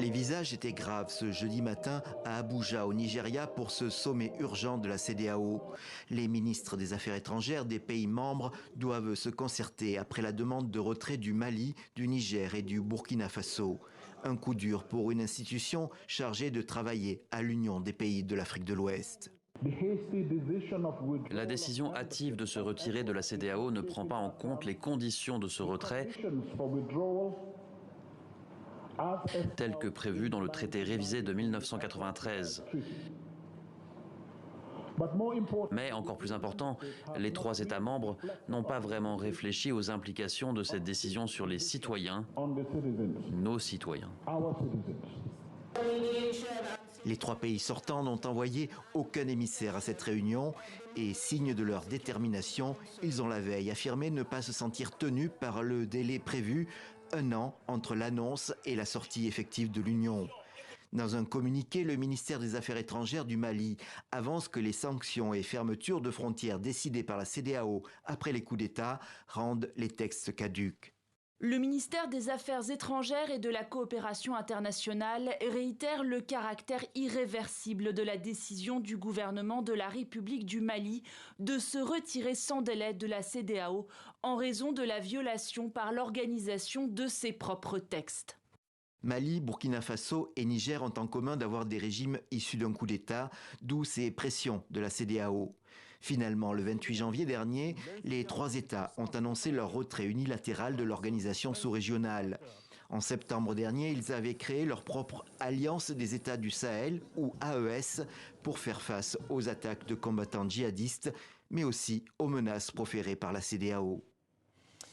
Les visages étaient graves ce jeudi matin à Abuja, au Nigeria, pour ce sommet urgent de la CEDEAO. Les ministres des Affaires étrangères des pays membres doivent se concerter après la demande de retrait du Mali, du Niger et du Burkina Faso. Un coup dur pour une institution chargée de travailler à l'Union des pays de l'Afrique de l'Ouest. La décision hâtive de se retirer de la CEDEAO ne prend pas en compte les conditions de ce retrait telles que prévues dans le traité révisé de 1993. Mais, encore plus important, les 3 États membres n'ont pas vraiment réfléchi aux implications de cette décision sur les citoyens, nos citoyens. Les 3 pays sortants n'ont envoyé aucun émissaire à cette réunion et, signe de leur détermination, ils ont la veille affirmé ne pas se sentir tenus par le délai prévu, 1 an entre l'annonce et la sortie effective de l'Union. Dans un communiqué, le ministère des Affaires étrangères du Mali avance que les sanctions et fermetures de frontières décidées par la CEDEAO après les coups d'État rendent les textes caducs. Le ministère des Affaires étrangères et de la coopération internationale réitère le caractère irréversible de la décision du gouvernement de la République du Mali de se retirer sans délai de la CEDEAO en raison de la violation par l'organisation de ses propres textes. Mali, Burkina Faso et Niger ont en commun d'avoir des régimes issus d'un coup d'État, d'où ces pressions de la CEDEAO. Finalement, le 28 janvier dernier, les 3 États ont annoncé leur retrait unilatéral de l'organisation sous-régionale. En septembre dernier, ils avaient créé leur propre Alliance des États du Sahel, ou AES, pour faire face aux attaques de combattants djihadistes, mais aussi aux menaces proférées par la CEDEAO.